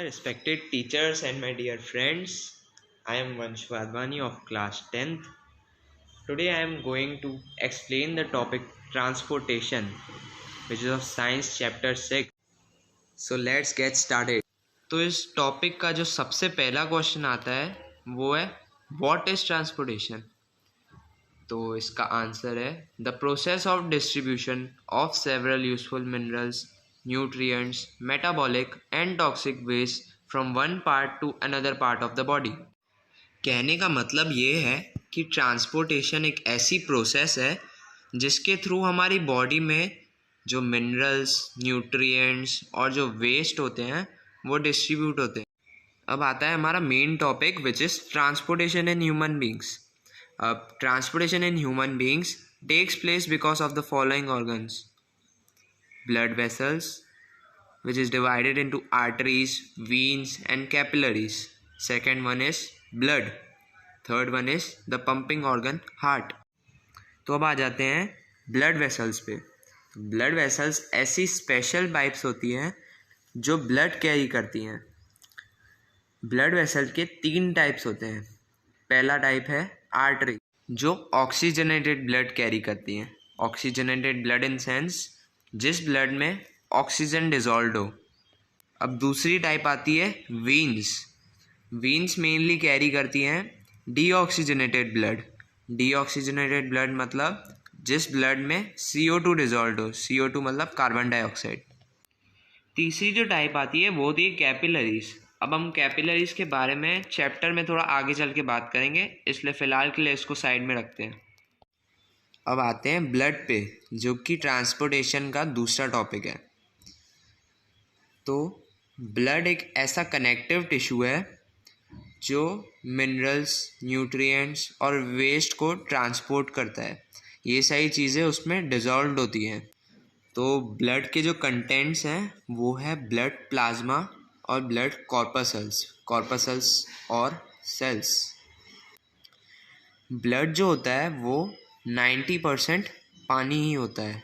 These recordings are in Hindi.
respected teachers and my dear friends. I am Vansh Wadhwani of class 10th. Today I am going to explain the topic transportation, which is of science chapter 6. So let's get started. तो इस टॉपिक का जो सबसे पहला क्वेश्चन आता है वो है व्हाट इज ट्रांसपोर्टेशन। तो इसका आंसर है the process of distribution of several useful minerals, nutrients, metabolic and toxic waste from one part to another part of the body. कहने का मतलब ये है कि ट्रांसपोर्टेशन एक ऐसी प्रोसेस है जिसके थ्रू हमारी बॉडी में जो मिनरल्स, न्यूट्रिएंट्स और जो वेस्ट होते हैं वो डिस्ट्रीब्यूट होते हैं। अब आता है हमारा main topic which is transportation in human beings. अब transportation in human beings takes place because of the following organs: blood vessels, which is divided into arteries, veins and capillaries. Second one is blood. Third one is the pumping organ heart. तो अब आ जाते हैं ब्लड वेसल्स पे। ब्लड वेसल्स ऐसी स्पेशल पाइप्स होती हैं जो ब्लड कैरी करती हैं। ब्लड वेसल के 3 टाइप्स होते हैं। पहला टाइप है आर्टरी, जो ऑक्सीजनेटेड ब्लड कैरी करती हैं। ऑक्सीजनेटेड ब्लड इन सेंस जिस ब्लड में ऑक्सीजन डिजॉल्व हो। अब दूसरी टाइप आती है वीन्स। वीन्स मेनली कैरी करती हैं डीऑक्सीजनेटेड ब्लड। डीऑक्सीजनेटेड ब्लड मतलब जिस ब्लड में CO2 डिजॉल्व हो। CO2 मतलब कार्बन डाइऑक्साइड। तीसरी जो टाइप आती है वो होती है कैपिलरीज। अब हम कैपिलरीज के बारे में चैप्टर में थोड़ा आगे चल के बात करेंगे, इसलिए फ़िलहाल के लिए इसको साइड में रखते हैं। अब आते हैं ब्लड पे, जो कि ट्रांसपोर्टेशन का दूसरा टॉपिक है। तो ब्लड एक ऐसा कनेक्टिव टिश्यू है जो मिनरल्स, न्यूट्रिएंट्स और वेस्ट को ट्रांसपोर्ट करता है। ये सारी चीज़ें उसमें डिज़ोल्व होती हैं। तो ब्लड के जो कंटेंट्स हैं वो है ब्लड प्लाज्मा और ब्लड कॉर्पसल्स और सेल्स। ब्लड जो होता है वो 90% पानी ही होता है।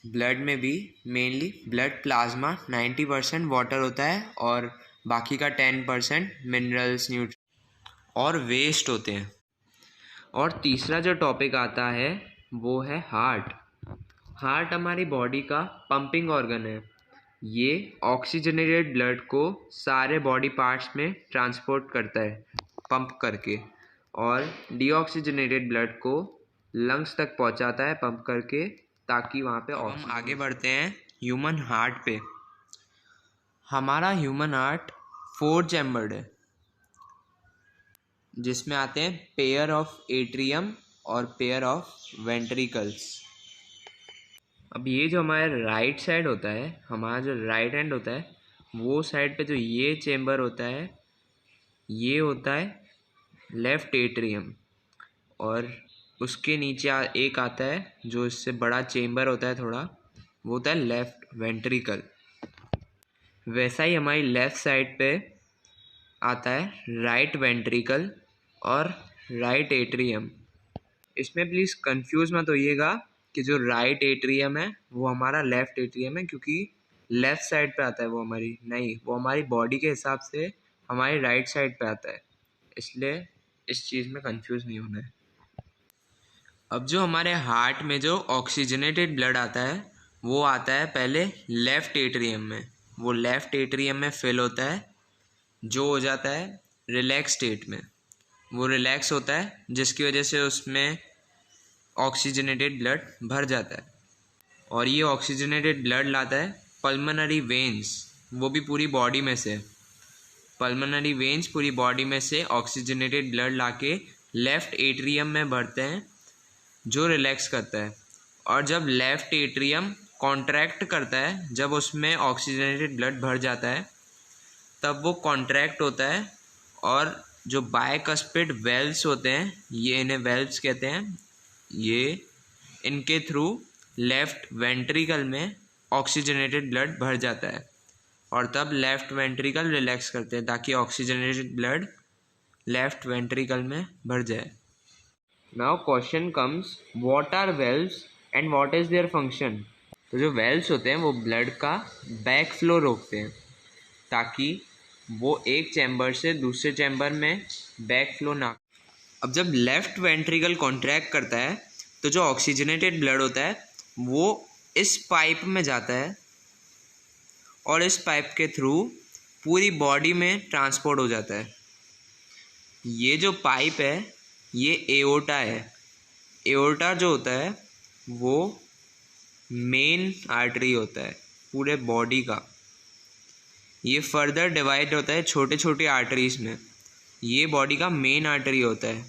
ब्लड में भी मेनली ब्लड प्लाज्मा 90% वाटर होता है और बाकी का 10% मिनरल्स, न्यूट्रिएंट्स और वेस्ट होते हैं। और तीसरा जो टॉपिक आता है वो है हार्ट। हार्ट हमारी बॉडी का पंपिंग ऑर्गन है। ये ऑक्सीजनेटेड ब्लड को सारे बॉडी पार्ट्स में ट्रांसपोर्ट करता है पंप करके, और डीऑक्सीजनेटेड ब्लड को लंग्स तक पहुंचाता है पंप करके, ताकि वहाँ पे ऑक्सीजन। हम आगे बढ़ते हैं ह्यूमन हार्ट पे। हमारा ह्यूमन हार्ट 4 चैम्बर्ड है, जिसमें आते हैं पेयर ऑफ एट्रियम और पेयर ऑफ वेंट्रिकल्स। अब ये जो हमारा राइट साइड होता है, हमारा जो राइट हैंड होता है, वो साइड पे जो ये चेम्बर होता है ये होता है लेफ़्ट एट्रियम, और उसके नीचे एक आता है जो इससे बड़ा चेम्बर होता है थोड़ा, वो होता है लेफ़्ट वेंट्रिकल। वैसा ही हमारी लेफ़्ट साइड पे आता है राइट वेंट्रिकल और राइट एट्रियम। इसमें प्लीज़ कंफ्यूज मत होइएगा कि जो राइट एट्रियम है वो हमारा लेफ़्ट एट्रियम है, क्योंकि लेफ़्ट साइड पे आता है वो हमारी, नहीं, वो हमारी बॉडी के हिसाब से हमारी राइट साइड पे आता है, इसलिए इस चीज़ में कंफ्यूज नहीं होना है। अब जो हमारे हार्ट में जो ऑक्सीजनेटेड ब्लड आता है वो आता है पहले लेफ़्ट एट्रियम में। वो लेफ़्ट एट्रियम में फिल होता है, जो हो जाता है रिलैक्स स्टेट में। वो रिलैक्स होता है जिसकी वजह से उसमें ऑक्सीजनेटेड ब्लड भर जाता है, और ये ऑक्सीजनेटेड ब्लड लाता है पल्मोनरी वेन्स, वो भी पूरी बॉडी में से। पल्मोनरी वेन्स पूरी बॉडी में से ऑक्सीजनेटेड ब्लड लाके लेफ़्ट एट्रियम में भरते हैं, जो रिलैक्स करता है। और जब लेफ़्ट एट्रियम कॉन्ट्रैक्ट करता है, जब उसमें ऑक्सीजनेटेड ब्लड भर जाता है, तब वो कॉन्ट्रैक्ट होता है, और जो बायकस्पिड वेल्व्स होते हैं, ये इन्हें वेल्व्स कहते हैं, ये इनके थ्रू लेफ़्ट वेंट्रिकल में ऑक्सीजनेटेड ब्लड भर जाता है, और तब लेफ़्ट वेंट्रिकल रिलैक्स करते हैं ताकि ऑक्सीजनेटेड ब्लड लेफ़्ट वेंट्रिकल में भर जाए। Now question comes, what are valves and what is their function. तो जो वेल्व्स होते हैं वो ब्लड का बैक फ्लो रोकते हैं ताकि वो एक चैम्बर से दूसरे चैम्बर में बैक फ्लो ना। अब जब लेफ्ट वेंट्रिकल कॉन्ट्रैक्ट करता है तो जो ऑक्सीजनेटेड ब्लड होता है वो इस पाइप में जाता है और इस पाइप के थ्रू पूरी बॉडी में ट्रांसपोर्ट हो जाता है। ये जो पाइप है ये एओर्टा है। एओर्टा जो होता है वो मेन आर्टरी होता है पूरे बॉडी का। ये फर्दर डिवाइड होता है छोटे छोटे आर्टरीज में। ये बॉडी का मेन आर्टरी होता है,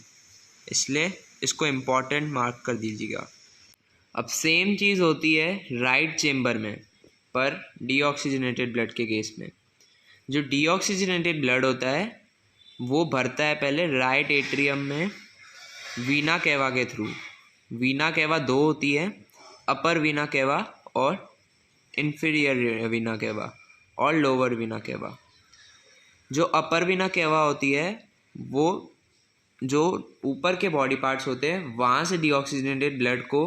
इसलिए इसको इम्पॉर्टेंट मार्क कर दीजिएगा। अब सेम चीज़ होती है राइट चेम्बर में, पर डीऑक्सीजनेटेड ब्लड के केस में। जो डीऑक्सीजनेटेड ब्लड होता है वो भरता है पहले राइट एट्रियम में वीना केवा के थ्रू। वीना केवा दो होती है, अपर वीना केवा और इन्फीरियर वीना केवा और लोअर वीना केवा। जो अपर वीना केवा होती है वो जो ऊपर के बॉडी पार्ट्स होते हैं वहाँ से डीऑक्सीजनेटेड ब्लड को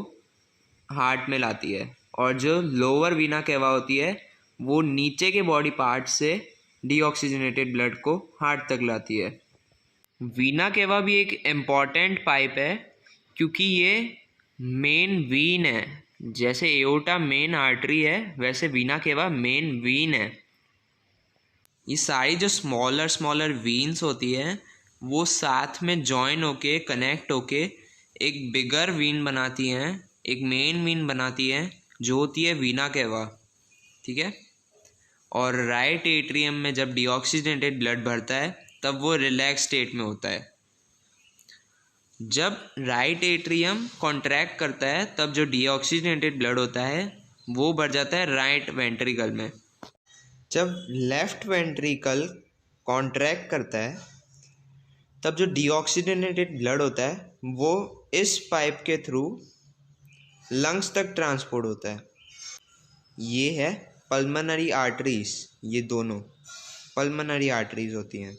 हार्ट में लाती है, और जो लोअर वीना केवा होती है वो नीचे के बॉडी पार्ट से डीऑक्सीजनेटेड ब्लड को हार्ट तक लाती है। वीना केवा भी एक इम्पॉर्टेंट पाइप है क्योंकि ये मेन वीन है। जैसे एओर्टा मेन आर्टरी है वैसे वीना केवा मेन वीन है। ये सारी जो स्मॉलर वीन्स होती है वो साथ में जॉइन होके कनेक्ट होके एक बिगर वीन बनाती हैं, एक मेन वीन बनाती है जो होती है वीना केवा। ठीक है। और राइट एट्रियम में जब डीऑक्सीजनेटेड ब्लड भरता है तब वो रिलैक्स स्टेट में होता है। जब राइट एट्रियम कॉन्ट्रैक्ट करता है तब जो डीऑक्सीजनेटेड ब्लड होता है वो भर जाता है राइट वेंट्रिकल में। जब लेफ्ट वेंट्रिकल कॉन्ट्रैक्ट करता है तब जो डीऑक्सीजनेटेड ब्लड होता है वो इस पाइप के थ्रू लंग्स तक ट्रांसपोर्ट होता है। ये है पल्मोनरी आर्टरीज। ये दोनों पल्मोनरी आर्टरीज होती हैं।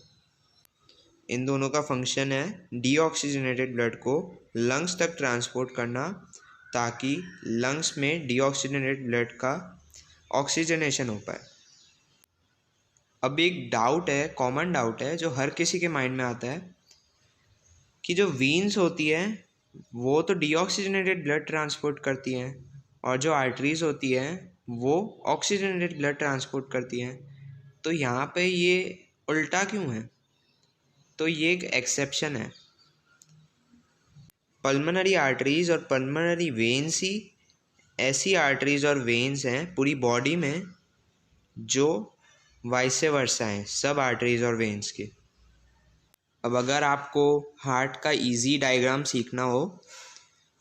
इन दोनों का फंक्शन है डीऑक्सीजनेटेड ब्लड को लंग्स तक ट्रांसपोर्ट करना, ताकि लंग्स में डीऑक्सीजनेटेड ब्लड का ऑक्सीजनेशन हो पाए। अब एक डाउट है, कॉमन डाउट है जो हर किसी के माइंड में आता है कि जो वीन्स होती हैं वो तो डीऑक्सीजनेटेड ब्लड ट्रांसपोर्ट करती हैं और जो आर्टरीज होती हैं वो ऑक्सीजनेटेड ब्लड ट्रांसपोर्ट करती हैं, तो यहाँ पे ये उल्टा क्यों है? तो ये एक एक्सेप्शन है। पल्मोनरी आर्टरीज और पल्मोनरी वेन्स ही ऐसी आर्टरीज और वेन्स हैं पूरी बॉडी में जो वाइस वर्सा हैं सब आर्टरीज और वेन्स के। अब अगर आपको हार्ट का इजी डायग्राम सीखना हो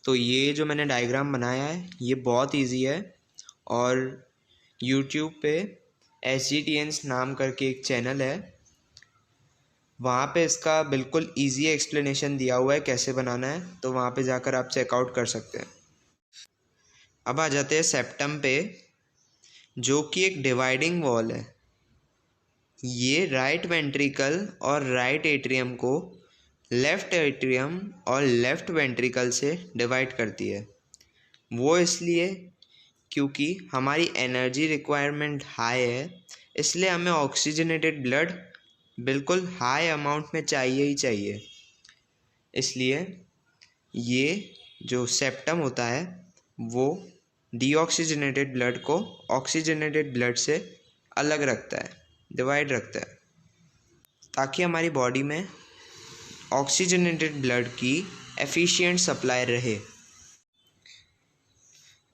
तो ये जो मैंने डायग्राम बनाया है ये बहुत इजी है, और यूट्यूब पे SGTNs नाम करके एक चैनल है, वहाँ पे इसका बिल्कुल इजी एक्सप्लेनेशन दिया हुआ है कैसे बनाना है, तो वहाँ पे जाकर आप चेकआउट कर सकते हैं। अब आ जाते हैं सेप्टम पे, जो कि एक डिवाइडिंग वॉल है। ये राइट वेंट्रिकल और राइट एट्रियम को लेफ़्ट एट्रियम और लेफ़्ट वेंट्रिकल से डिवाइड करती है। वो इसलिए क्योंकि हमारी एनर्जी रिक्वायरमेंट हाई है, इसलिए हमें ऑक्सीजनेटेड ब्लड बिल्कुल हाई अमाउंट में चाहिए ही चाहिए। इसलिए ये जो सेप्टम होता है वो डीऑक्सीजनेटेड ब्लड को ऑक्सीजनेटेड ब्लड से अलग रखता है, डिवाइड रखता है, ताकि हमारी बॉडी में ऑक्सीजनेटेड ब्लड की एफिशिएंट सप्लाई रहे।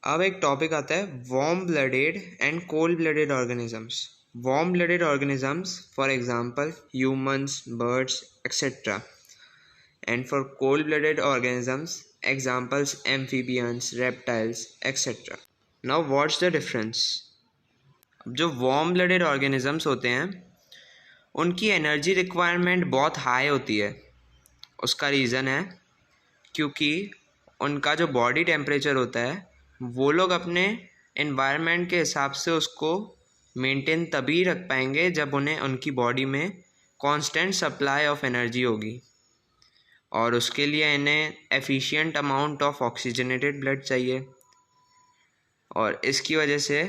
अब एक टॉपिक आता है warm blooded and cold blooded organisms. Warm blooded organisms for example humans, birds etcetera, and for cold blooded organisms examples amphibians, reptiles etc. Now what's the difference? अब जो वार्म ब्लडेड ऑर्गेनिजम्स होते हैं उनकी एनर्जी रिक्वायरमेंट बहुत हाई होती है। उसका रीज़न है क्योंकि उनका जो बॉडी टेम्परेचर होता है वो लोग अपने एनवायरनमेंट के हिसाब से उसको मेंटेन तभी रख पाएंगे जब उन्हें उनकी बॉडी में कांस्टेंट सप्लाई ऑफ एनर्जी होगी, और उसके लिए इन्हें efficient amount of oxygenated blood चाहिए, और इसकी वजह से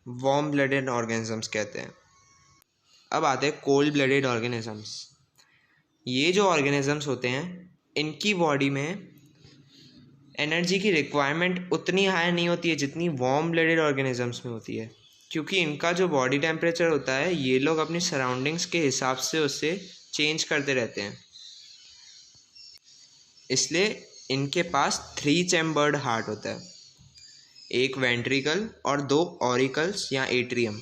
वार्म ब्लडेड ऑर्गेनिजम्स कहते हैं। अब आते हैं कोल्ड ब्लडेड ऑर्गेनिजम्स। ये जो ऑर्गेनिजम्स होते हैं इनकी बॉडी में एनर्जी की रिक्वायरमेंट उतनी हाई नहीं होती है जितनी वार्म ब्लडेड ऑर्गेनिजम्स में होती है, क्योंकि इनका जो बॉडी टेम्परेचर होता है ये लोग अपनी सराउंडिंग्स के हिसाब से उससे चेंज करते रहते हैं। इसलिए इनके पास 3 चैम्बर्ड हार्ट होता है, एक वेंट्रिकल और 2 ऑरिकल्स या एट्रियम।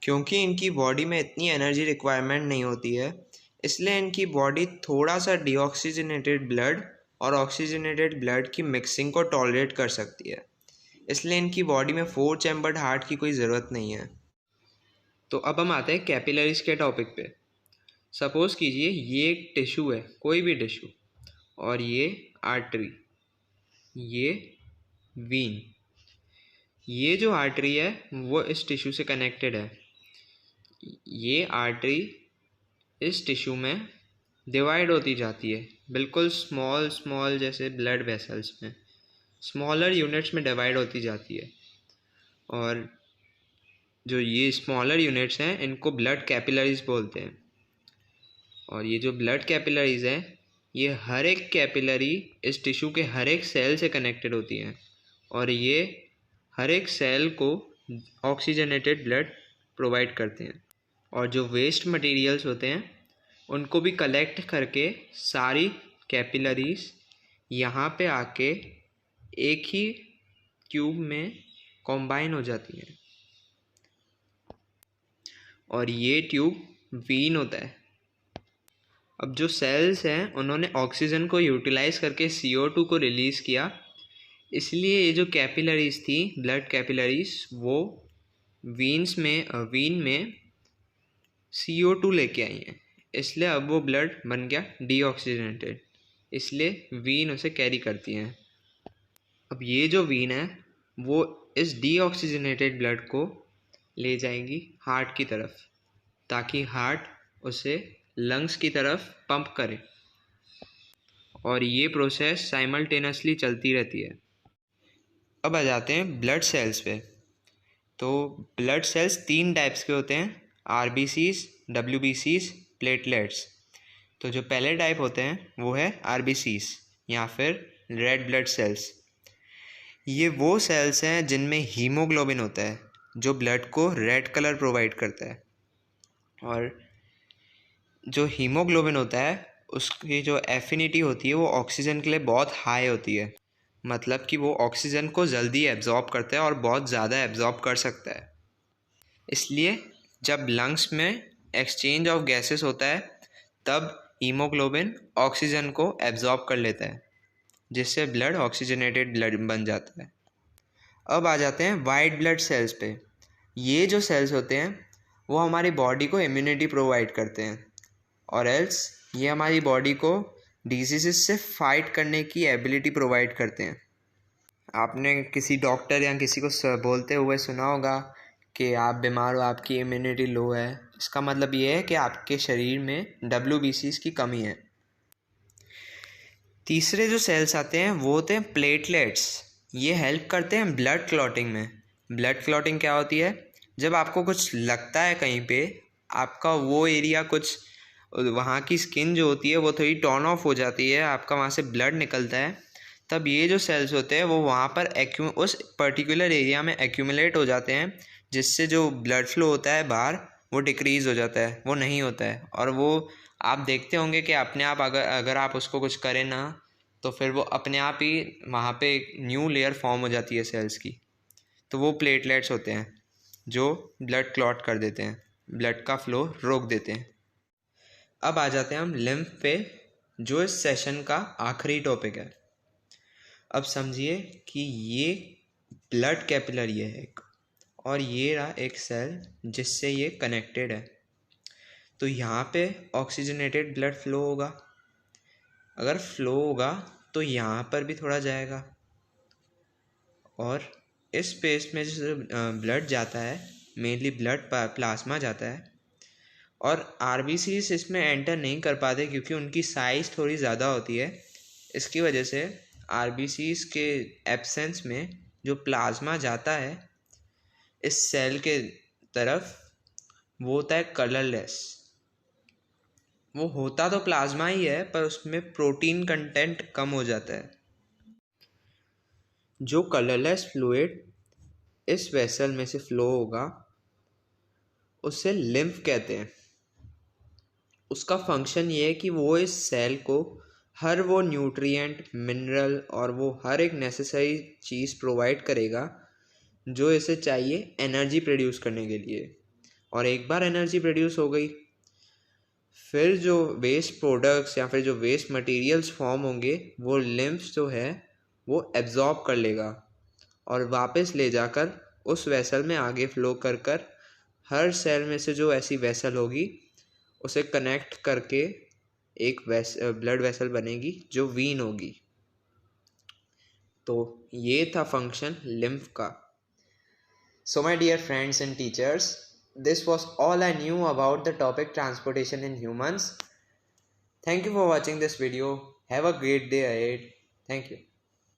क्योंकि इनकी बॉडी में इतनी एनर्जी रिक्वायरमेंट नहीं होती है इसलिए इनकी बॉडी थोड़ा सा डीऑक्सीजनेटेड ब्लड और ऑक्सीजनेटेड ब्लड की मिक्सिंग को टॉलरेट कर सकती है। इसलिए इनकी बॉडी में 4 चैम्बर्ड हार्ट की कोई ज़रूरत नहीं है। तो अब हम आते हैं कैपिलरीज के टॉपिक पे। सपोज़ कीजिए ये एक टिश्यू है, कोई भी टिश्यू, और ये आर्टरी, ये वीन। ये जो आर्टरी है वो इस टिश्यू से कनेक्टेड है। ये आर्टरी इस टिश्यू में डिवाइड होती जाती है, बिल्कुल स्मॉल जैसे ब्लड वेसल्स में, स्मॉलर यूनिट्स में डिवाइड होती जाती है। और जो ये स्मॉलर यूनिट्स हैं इनको ब्लड कैपिलरीज बोलते हैं। और ये जो ब्लड कैपिलरीज हैं ये हर एक कैपिलरी इस टिश्यू के हर एक सेल से कनेक्टेड होती हैं और ये हर एक सेल को ऑक्सीजनेटेड ब्लड प्रोवाइड करते हैं। और जो वेस्ट मटेरियल्स होते हैं उनको भी कलेक्ट करके सारी कैपिलरीज यहाँ पे आके एक ही ट्यूब में कॉम्बाइन हो जाती हैं और ये ट्यूब वीन होता है। अब जो सेल्स हैं उन्होंने ऑक्सीजन को यूटिलाइज करके CO2 को रिलीज़ किया, इसलिए ये जो कैपिलरीज थी ब्लड कैपिलरीज वो वीन में CO2 लेके आई हैं, इसलिए अब वो ब्लड बन गया डीऑक्सीजनेटेड, इसलिए वीन उसे कैरी करती हैं। अब ये जो वीन है वो इस डीऑक्सीजनेटेड ब्लड को ले जाएंगी हार्ट की तरफ ताकि हार्ट उसे लंग्स की तरफ पंप करे और ये प्रोसेस साइमल्टेनियसली चलती रहती है। अब आ जाते हैं ब्लड सेल्स पे। तो ब्लड सेल्स 3 टाइप्स के होते हैं, RBCs, WBCs, प्लेटलेट्स। तो जो पहले टाइप होते हैं वो है RBCs या फिर रेड ब्लड सेल्स। ये वो सेल्स हैं जिनमें हीमोग्लोबिन होता है जो ब्लड को रेड कलर प्रोवाइड करता है। और जो हीमोग्लोबिन होता है उसकी जो एफिनिटी होती है वो ऑक्सीजन के लिए बहुत हाई होती है, मतलब कि वो ऑक्सीजन को जल्दी एब्जॉर्ब करता है और बहुत ज़्यादा एब्जॉर्ब कर सकता है। इसलिए जब लंग्स में एक्सचेंज ऑफ गैसेस होता है तब हीमोग्लोबिन ऑक्सीजन को एब्जॉर्ब कर लेता है जिससे ब्लड ऑक्सीजनेटेड ब्लड बन जाता है। अब आ जाते हैं वाइट ब्लड सेल्स पे। ये जो सेल्स होते हैं वो हमारी बॉडी को इम्यूनिटी प्रोवाइड करते हैं और एल्स ये हमारी बॉडी को डिजीज़ से फाइट करने की एबिलिटी प्रोवाइड करते हैं। आपने किसी डॉक्टर या किसी को बोलते हुए सुना होगा कि आप बीमार हो, आपकी इम्यूनिटी लो है, इसका मतलब ये है कि आपके शरीर में WBCs की कमी है। तीसरे जो सेल्स आते हैं वो होते हैं प्लेटलेट्स। ये हेल्प करते हैं ब्लड क्लॉटिंग में। ब्लड क्लॉटिंग क्या होती है? जब आपको कुछ लगता है कहीं पे, आपका वो एरिया कुछ, वहाँ की स्किन जो होती है वो थोड़ी टर्न ऑफ हो जाती है, आपका वहाँ से ब्लड निकलता है, तब ये जो सेल्स होते हैं वो वहाँ पर उस पर्टिकुलर एरिया में एक्यूमुलेट हो जाते हैं जिससे जो ब्लड फ्लो होता है बाहर वो डिक्रीज़ हो जाता है, वो नहीं होता है। और वो आप देखते होंगे कि अपने आप अगर आप उसको कुछ करें ना तो फिर वो अपने आप ही वहाँ पे एक न्यू लेयर फॉर्म हो जाती है सेल्स की। तो वो प्लेटलेट्स होते हैं जो ब्लड क्लॉट कर देते हैं, ब्लड का फ्लो रोक देते हैं। अब आ जाते हैं हम लिम्फ पे, जो इस सेशन का आखिरी टॉपिक है। अब समझिए कि ये ब्लड कैपिलरी है एक, और ये रहा एक सेल जिससे ये कनेक्टेड है। तो यहाँ पे ऑक्सीजनेटेड ब्लड फ्लो होगा, अगर फ्लो होगा तो यहाँ पर भी थोड़ा जाएगा और इस स्पेस में जैसे ब्लड जाता है, मेनली ब्लड प्लाज्मा जाता है, और RBCs इसमें एंटर नहीं कर पाते क्योंकि उनकी साइज़ थोड़ी ज़्यादा होती है। इसकी वजह से RBCs के एब्सेंस में जो प्लाज्मा जाता है इस सेल के तरफ, वो होता है कलरलेस। वो होता तो प्लाज्मा ही है, पर उसमें प्रोटीन कंटेंट कम हो जाता है। जो कलरलेस फ्लूइड इस वेसल में से फ्लो होगा उसे लिम्फ कहते हैं। उसका फंक्शन ये है कि वो इस सेल को हर वो न्यूट्रिएंट, मिनरल और वो हर एक नेसेसरी चीज़ प्रोवाइड करेगा जो इसे चाहिए एनर्जी प्रोड्यूस करने के लिए। और एक बार एनर्जी प्रोड्यूस हो गई, फिर जो वेस्ट प्रोडक्ट्स या फिर जो वेस्ट मटेरियल्स फॉर्म होंगे वो लिम्फ्स जो है वो एब्जॉर्ब कर लेगा और वापस ले जाकर उस वेसल में आगे फ्लो कर कर हर सेल में से जो ऐसी वेसल होगी उसे कनेक्ट करके एक ब्लड वेसल बनेगी जो वीन होगी। तो ये था फंक्शन लिम्फ का। So my dear friends and teachers, this was all I knew about the topic transportation in humans. Thank you for watching this video. Have a great day ahead. Thank you.